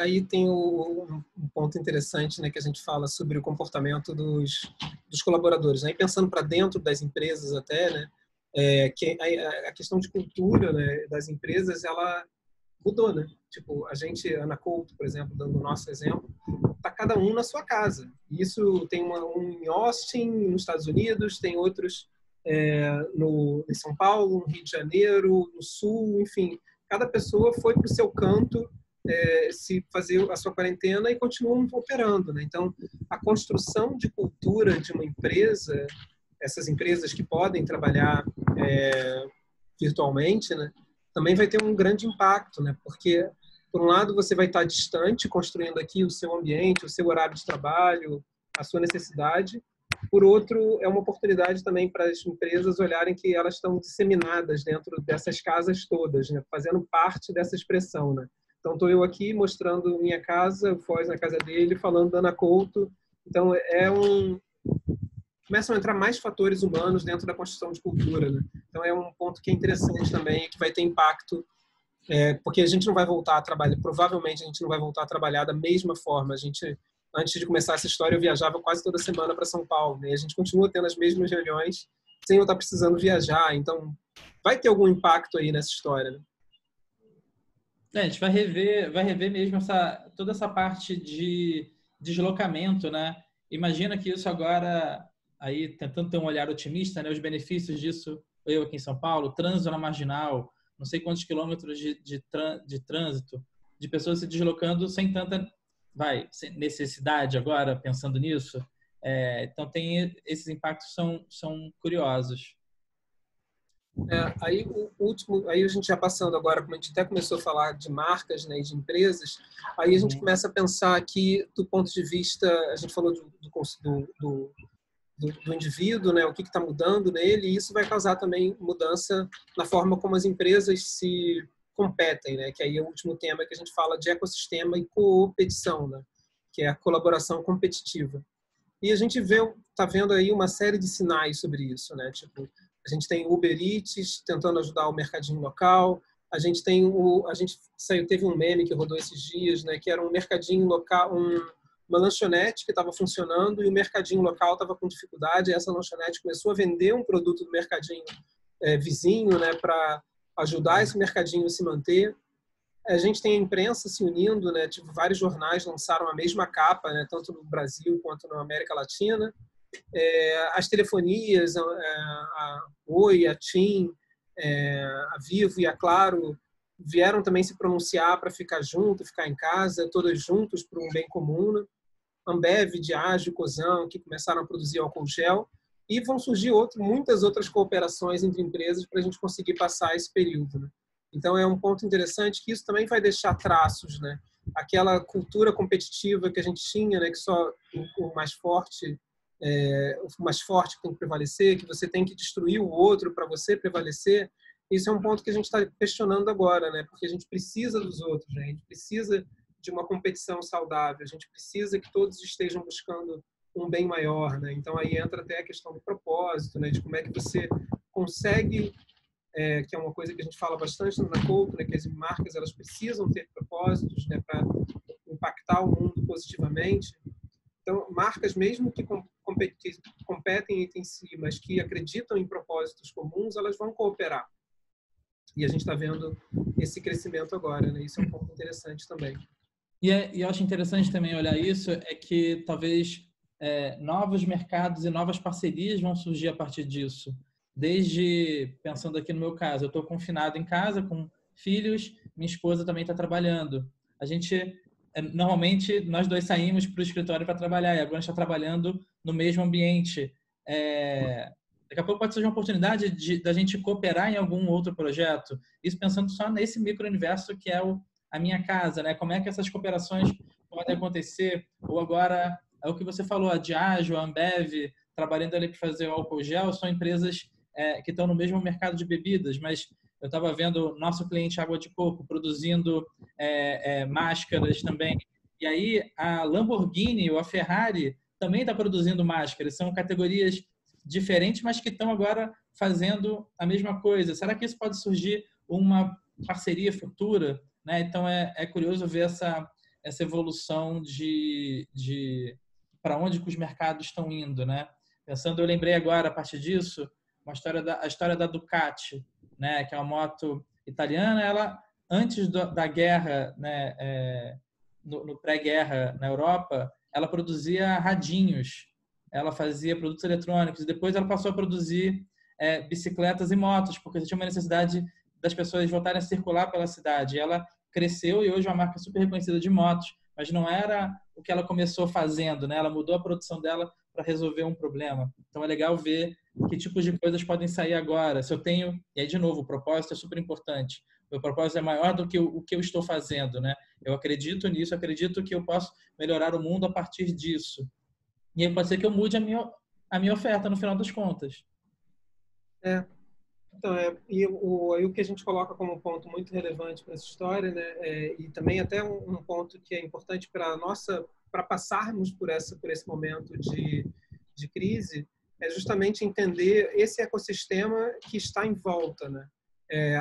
A: Aí tem um ponto interessante, né, que a gente fala sobre o comportamento dos colaboradores. Aí pensando para dentro das empresas até, né, que a questão de cultura, né, das empresas, ela mudou, né? Tipo, a gente, Ana Couto, por exemplo, dando o nosso exemplo, tá cada um na sua casa. Isso tem um em Austin, nos Estados Unidos, tem outros em São Paulo, no Rio de Janeiro, no Sul, enfim. Cada pessoa foi para o seu canto se fazer a sua quarentena e continuam operando, né? Então, a construção de cultura de uma empresa, essas empresas que podem trabalhar virtualmente, né, também vai ter um grande impacto, né? Porque, por um lado, você vai estar distante, construindo aqui o seu ambiente, o seu horário de trabalho, a sua necessidade. Por outro, é uma oportunidade também para as empresas olharem que elas estão disseminadas dentro dessas casas todas, né? Fazendo parte dessa expressão, né? Então, estou eu aqui mostrando minha casa, o Foz na casa dele, falando da Ana Couto. Então, começam a entrar mais fatores humanos dentro da construção de cultura, né? Então é um ponto que é interessante também, que vai ter impacto, porque a gente não vai voltar a trabalhar, provavelmente a gente não vai voltar a trabalhar da mesma forma. A gente, antes de começar essa história, eu viajava quase toda semana para São Paulo, né? A gente continua tendo as mesmas reuniões sem eu estar precisando viajar, então vai ter algum impacto aí nessa história, né?
B: A gente vai rever mesmo toda essa parte de deslocamento, né? Imagina que isso agora, aí tentando ter um olhar otimista, né? Os benefícios disso, eu aqui em São Paulo, trânsito na Marginal, não sei quantos quilômetros de trânsito, de pessoas se deslocando sem tanta necessidade agora, pensando nisso. Então, esses impactos são curiosos.
A: Aí o último, aí a gente já passando agora, como a gente até começou a falar de marcas, né, e de empresas, aí a gente começa a pensar aqui do ponto de vista, a gente falou do indivíduo, né, o que está mudando nele, e isso vai causar também mudança na forma como as empresas se competem, né, que aí é o último tema que a gente fala de ecossistema e competição, né, que é a colaboração competitiva. E a gente está vendo aí uma série de sinais sobre isso, né, tipo, a gente tem o Uber Eats tentando ajudar o mercadinho local. A gente teve um meme que rodou esses dias, né, que era um mercadinho local, uma lanchonete que estava funcionando e o mercadinho local estava com dificuldade. E essa lanchonete começou a vender um produto do mercadinho vizinho, né, para ajudar esse mercadinho a se manter. A gente tem a imprensa se unindo, né, tipo, vários jornais lançaram a mesma capa, né, tanto no Brasil quanto na América Latina. As telefonias, a Oi, a TIM, a Vivo e a Claro vieram também se pronunciar para ficar junto, ficar em casa, todas juntos para um bem comum. Né? Ambev, Diageo, Cosan, que começaram a produzir álcool gel, e vão surgir muitas outras cooperações entre empresas para a gente conseguir passar esse período. Né? Então é um ponto interessante que isso também vai deixar traços, né? Aquela cultura competitiva que a gente tinha, né, que só o mais forte tem que prevalecer, que você tem que destruir o outro para você prevalecer. Isso é um ponto que a gente está questionando agora, né? Porque a gente precisa dos outros, né? A gente precisa de uma competição saudável, a gente precisa que todos estejam buscando um bem maior, né? Então aí entra até a questão do propósito, né? De como é que você consegue, que é uma coisa que a gente fala bastante na Couto, né? Que as marcas elas precisam ter propósitos, né? Para impactar o mundo positivamente. Então, marcas mesmo que competem entre si, mas que acreditam em propósitos comuns, elas vão cooperar. E a gente está vendo esse crescimento agora, né? Isso é um ponto interessante também.
B: E eu acho interessante também olhar isso, é que talvez novos mercados e novas parcerias vão surgir a partir disso. Desde, pensando aqui no meu caso, eu estou confinado em casa com filhos, minha esposa também está trabalhando. A gente, normalmente, nós dois saímos para o escritório para trabalhar, e agora a gente está trabalhando no mesmo ambiente. Daqui a pouco pode ser uma oportunidade da gente cooperar em algum outro projeto. Isso pensando só nesse micro-universo que é a minha casa, né? Como é que essas cooperações podem acontecer? Ou agora, é o que você falou, a Diageo, a Ambev, trabalhando ali para fazer o álcool gel, são empresas que estão no mesmo mercado de bebidas, mas eu estava vendo nosso cliente Água de Coco produzindo máscaras também. E aí a Lamborghini ou a Ferrari também está produzindo máscaras. São categorias diferentes, mas que estão agora fazendo a mesma coisa. Será que isso pode surgir uma parceria futura? Né? Então, é curioso ver essa evolução de para onde que os mercados estão indo. Né? Pensando, eu lembrei agora, a partir disso, a história da Ducati, né? Que é uma moto italiana. Ela, antes da guerra, né? No pré-guerra na Europa, ela produzia radinhos, ela fazia produtos eletrônicos, e depois ela passou a produzir bicicletas e motos, porque tinha uma necessidade das pessoas voltarem a circular pela cidade. Ela cresceu e hoje é uma marca super reconhecida de motos, mas não era o que ela começou fazendo, né? Ela mudou a produção dela para resolver um problema. Então é legal ver que tipos de coisas podem sair agora. Se eu tenho, e aí de novo, o propósito é super importante. O meu propósito é maior do que o que eu estou fazendo, né? Eu acredito nisso, acredito que eu posso melhorar o mundo a partir disso. E aí pode ser que eu mude a minha oferta no final das contas.
A: Então, aí o que a gente coloca como um ponto muito relevante para essa história, né, e também até um ponto que é importante para passarmos por esse momento de crise, é justamente entender esse ecossistema que está em volta, né?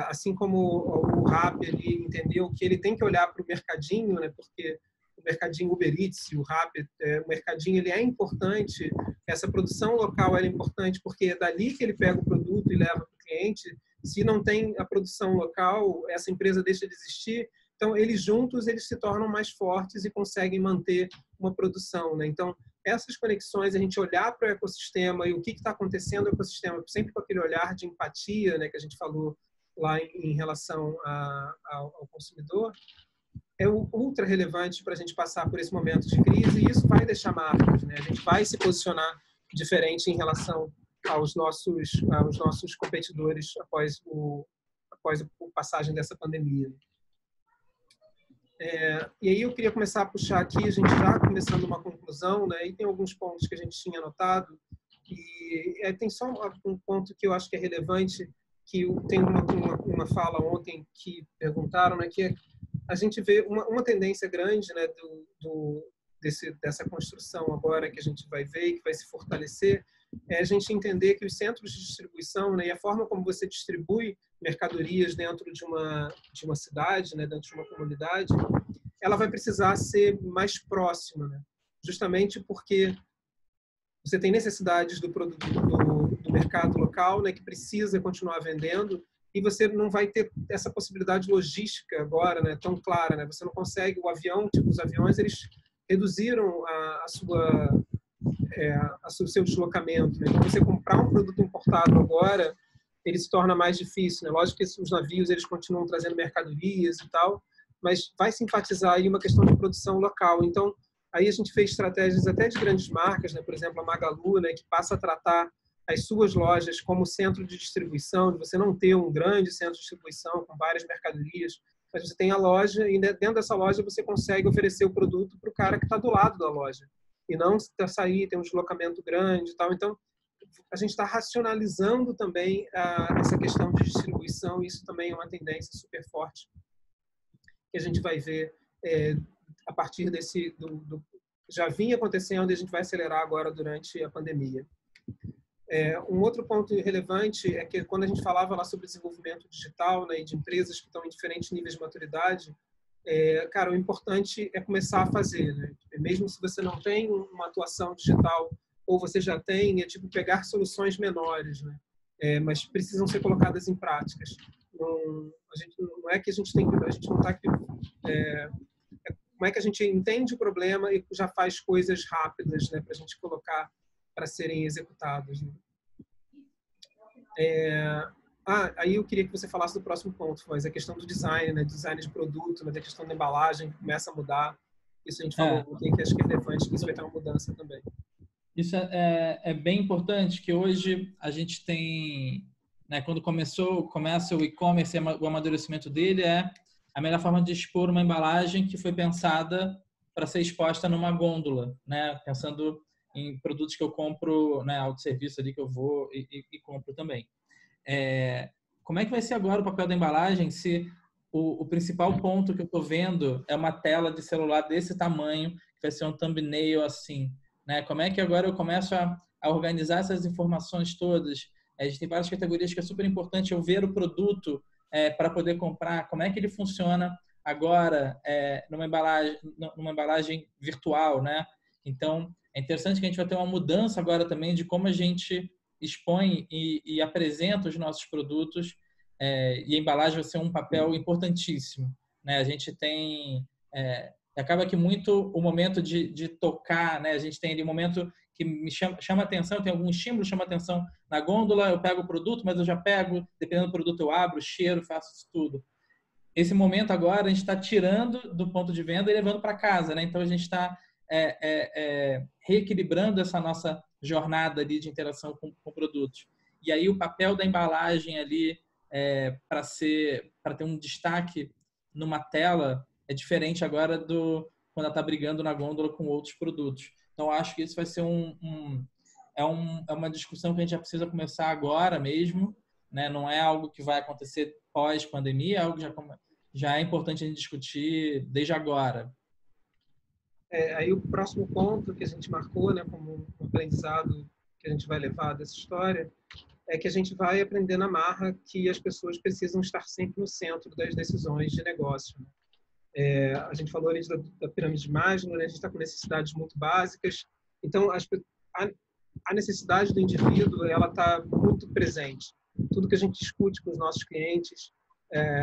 A: Assim como o Rappi ele entendeu que ele tem que olhar para o mercadinho, né? Porque o mercadinho Uber Eats, o Rappi, o mercadinho ele é importante, essa produção local é importante porque é dali que ele pega o produto e leva para o cliente. Se não tem a produção local, essa empresa deixa de existir. Então, eles juntos eles se tornam mais fortes e conseguem manter uma produção, né? Então, essas conexões, a gente olhar para o ecossistema e o que está acontecendo no ecossistema, sempre com aquele olhar de empatia, né, que a gente falou lá em relação ao consumidor, é ultra relevante para a gente passar por esse momento de crise, e isso vai deixar marcas, né? A gente vai se posicionar diferente em relação aos nossos competidores após a passagem dessa pandemia. E aí eu queria começar a puxar aqui, a gente já começando uma conclusão, né? E tem alguns pontos que a gente tinha anotado, e tem só um ponto que eu acho que é relevante, que tem uma fala ontem que perguntaram, né? Que a gente vê uma tendência grande, né? Dessa construção agora que a gente vai ver e que vai se fortalecer, é a gente entender que os centros de distribuição, né, e a forma como você distribui mercadorias dentro de uma cidade, né, dentro de uma comunidade, ela vai precisar ser mais próxima, né? Justamente porque você tem necessidades do produto do mercado local, né, que precisa continuar vendendo, e você não vai ter essa possibilidade logística agora, né, tão clara, né? Você não consegue os aviões eles reduziram o seu deslocamento, né? Então, você comprar um produto importado agora, ele se torna mais difícil, né? Lógico que os navios eles continuam trazendo mercadorias e tal, mas vai se enfatizar aí uma questão de produção local. Então, aí a gente fez estratégias até de grandes marcas, né? Por exemplo, a Magalu, né? Que passa a tratar as suas lojas como centro de distribuição, de você não ter um grande centro de distribuição com várias mercadorias, mas você tem a loja e dentro dessa loja você consegue oferecer o produto para o cara que está do lado da loja. E não sair, ter um deslocamento grande e tal. Então, a gente está racionalizando também essa questão de distribuição, e isso também é uma tendência super forte que a gente vai ver a partir já vinha acontecendo e a gente vai acelerar agora durante a pandemia. Um outro ponto relevante é que quando a gente falava lá sobre desenvolvimento digital, né, e de empresas que estão em diferentes níveis de maturidade, cara, o importante é começar a fazer, né? Mesmo se você não tem uma atuação digital ou você já tem, é tipo pegar soluções menores, né? Mas precisam ser colocadas em práticas. Não é que a gente tem, a gente não está aqui. Como é que a gente entende o problema e já faz coisas rápidas, né, para a gente colocar para serem executados, né? Aí eu queria que você falasse do próximo ponto, mas a questão do design, né, design de produto, mas a questão da embalagem que começa a mudar. Isso a gente falou ontem, que acho que é relevante, que isso vai ter uma mudança também.
B: Isso é bem importante, que hoje a gente tem, né, quando começa o e-commerce, o amadurecimento dele a melhor forma de expor uma embalagem que foi pensada para ser exposta numa gôndola, né, pensando em produtos que eu compro, né, autosserviço ali que eu vou e compro também. Como é que vai ser agora o papel da embalagem se o principal ponto que eu estou vendo é uma tela de celular desse tamanho, que vai ser um thumbnail assim, né? Como é que agora eu começo a organizar essas informações todas? A gente tem várias categorias que é super importante eu ver o produto para poder comprar. Como é que ele funciona agora numa embalagem virtual, né? Então, é interessante que a gente vai ter uma mudança agora também de como a gente expõe e apresenta os nossos produtos, e a embalagem vai ser um papel importantíssimo, né? A gente tem acaba que muito o momento de tocar, né? A gente tem ali um momento que me chama atenção, tem algum estímulo, chama atenção na gôndola, eu pego o produto, mas eu já pego, dependendo do produto eu abro, cheiro, faço isso tudo. Esse momento agora a gente está tirando do ponto de venda e levando para casa, né? Então a gente está reequilibrando essa nossa jornada ali de interação com produtos. E aí o papel da embalagem ali para ter um destaque numa tela é diferente agora do quando ela está brigando na gôndola com outros produtos. Então acho que isso vai ser uma discussão que a gente já precisa começar agora mesmo, né? Não é algo que vai acontecer pós-pandemia, é algo que já é importante a gente discutir desde agora.
A: Aí o próximo ponto que a gente marcou, né, como um aprendizado que a gente vai levar dessa história, é que a gente vai aprender na marra que as pessoas precisam estar sempre no centro das decisões de negócio. A gente falou ali da pirâmide de Maslow, né? A gente está com necessidades muito básicas, então a necessidade do indivíduo ela está muito presente. Tudo que a gente discute com os nossos clientes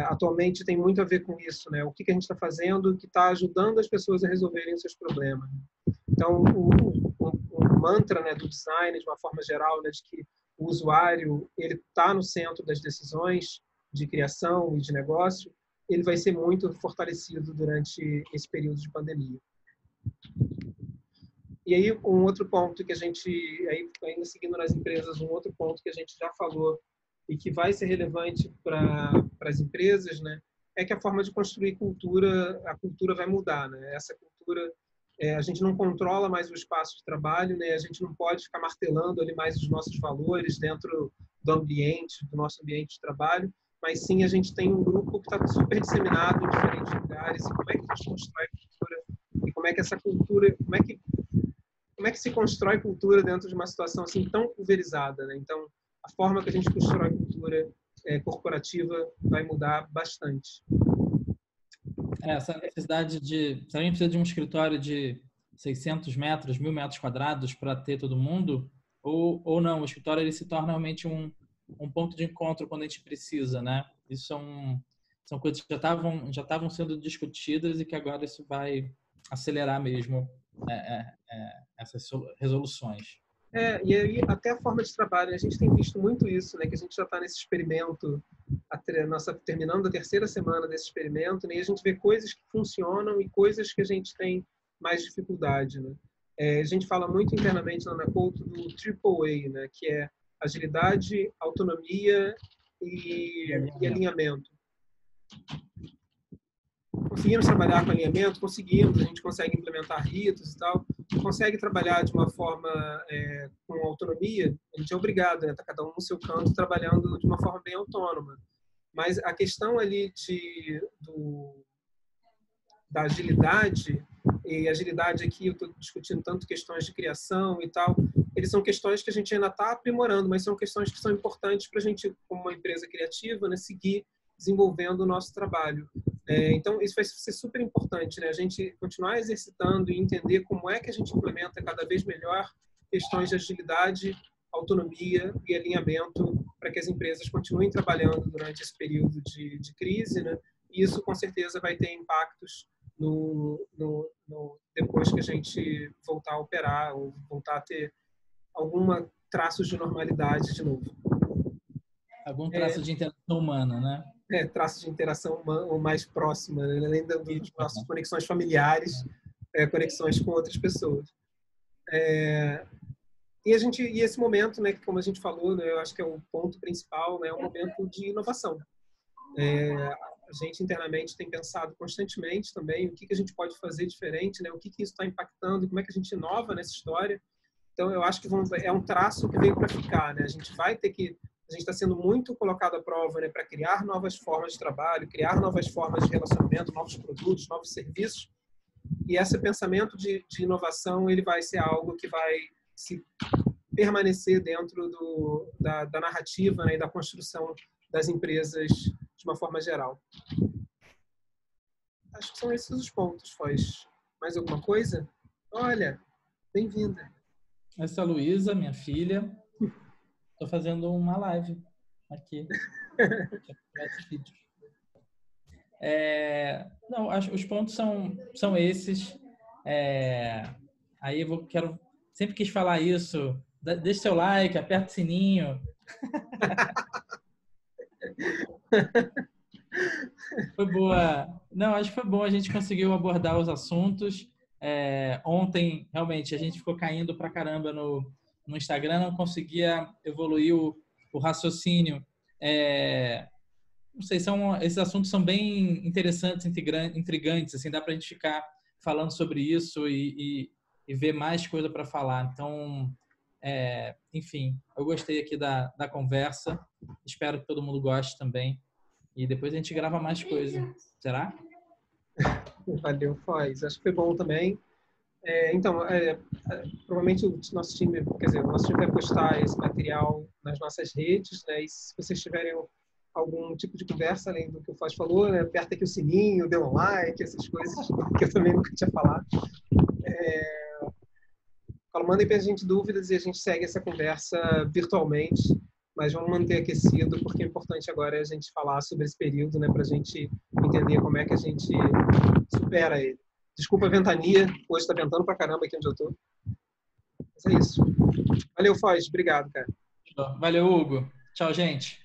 A: atualmente tem muito a ver com isso, né? O que a gente está fazendo que está ajudando as pessoas a resolverem os seus problemas. Então, o mantra, né, do design, de uma forma geral, né, de que o usuário ele está no centro das decisões de criação e de negócio, ele vai ser muito fortalecido durante esse período de pandemia. E aí, um outro ponto que a gente, aí, ainda seguindo nas empresas, um outro ponto que a gente já falou e que vai ser relevante para as empresas, né, é que a forma de construir a cultura vai mudar, né? Essa cultura, a gente não controla mais o espaço de trabalho, né? A gente não pode ficar martelando ali mais os nossos valores dentro do nosso ambiente de trabalho, mas sim a gente tem um grupo que está super disseminado em diferentes lugares. E como é que a gente constrói cultura? E como é que essa cultura, como é que se constrói cultura dentro de uma situação assim tão pulverizada, né? Então, a forma que a gente constrói cultura corporativa vai mudar bastante.
B: Essa necessidade se a gente precisa de um escritório de 600 metros, 1.000 metros quadrados para ter todo mundo, ou não, o escritório ele se torna realmente um ponto de encontro quando a gente precisa, né? Isso são coisas que já estavam sendo discutidas e que agora isso vai acelerar mesmo essas resoluções.
A: E aí até a forma de trabalho, a gente tem visto muito isso, né? Que a gente já está nesse experimento, terminando a terceira semana desse experimento, né? E a gente vê coisas que funcionam e coisas que a gente tem mais dificuldade, né? A gente fala muito internamente na Couto do AAA, né? Que é agilidade, autonomia e alinhamento. Conseguimos trabalhar com alinhamento? Conseguimos, a gente consegue implementar ritos e tal, consegue trabalhar de uma forma com autonomia, a gente é obrigado, né? Tá cada um no seu canto trabalhando de uma forma bem autônoma. Mas a questão ali da agilidade, e agilidade aqui, eu estou discutindo tanto questões de criação e tal, eles são questões que a gente ainda está aprimorando, mas são questões que são importantes para a gente, como uma empresa criativa, né, seguir desenvolvendo o nosso trabalho. Então, isso vai ser super importante, né? A gente continuar exercitando e entender como é que a gente implementa cada vez melhor questões de agilidade, autonomia e alinhamento para que as empresas continuem trabalhando durante esse período de crise, né? E isso, com certeza, vai ter impactos depois que a gente voltar a operar ou voltar a ter alguma traços de normalidade de novo.
B: Algum traço de interação humana, né?
A: Traços de interação humana ou mais próxima, né? Além das nossas conexões familiares, conexões com outras pessoas. E esse momento, né, que como a gente falou, né, eu acho que é o ponto principal, né, é um momento de inovação. A gente internamente tem pensado constantemente também o que a gente pode fazer diferente, né, o que isso está impactando, como é que a gente inova nessa história. Então, eu acho que é um traço que veio para ficar, né? A gente está sendo muito colocado à prova, né, para criar novas formas de trabalho, criar novas formas de relacionamento, novos produtos, novos serviços. E esse pensamento de inovação, ele vai ser algo que vai se permanecer dentro da narrativa, né, e da construção das empresas de uma forma geral. Acho que são esses os pontos, Foz. Mais alguma coisa? Olha, bem-vinda.
B: Essa é a Luísa, minha filha. Estou fazendo uma live aqui. Não, os pontos são esses. Aí sempre quis falar isso. Deixe seu like, aperta o sininho. Foi boa. Não, acho que foi bom. A gente conseguiu abordar os assuntos. Ontem, realmente, a gente ficou caindo pra caramba no Instagram, não conseguia evoluir o raciocínio. Não sei, esses assuntos são bem interessantes, intrigantes, assim, dá pra gente ficar falando sobre isso e ver mais coisa para falar. Então, enfim, eu gostei aqui da conversa. Espero que todo mundo goste também. E depois a gente grava mais coisa. Será?
A: Valeu, Foz. Acho que foi bom também. Então, provavelmente o nosso time vai postar esse material nas nossas redes, né? E se vocês tiverem algum tipo de conversa, além do que o Foz falou, né? Aperta aqui o sininho, dê um like, essas coisas que eu também nunca tinha falado. Mandem para a gente dúvidas e a gente segue essa conversa virtualmente, mas vamos manter aquecido, porque o importante agora é a gente falar sobre esse período, né? Para a gente entender como é que a gente supera ele. Desculpa a ventania, hoje está ventando pra caramba aqui onde eu estou. Mas é isso. Valeu, Foz. Obrigado, cara.
B: Valeu, Hugo. Tchau, gente.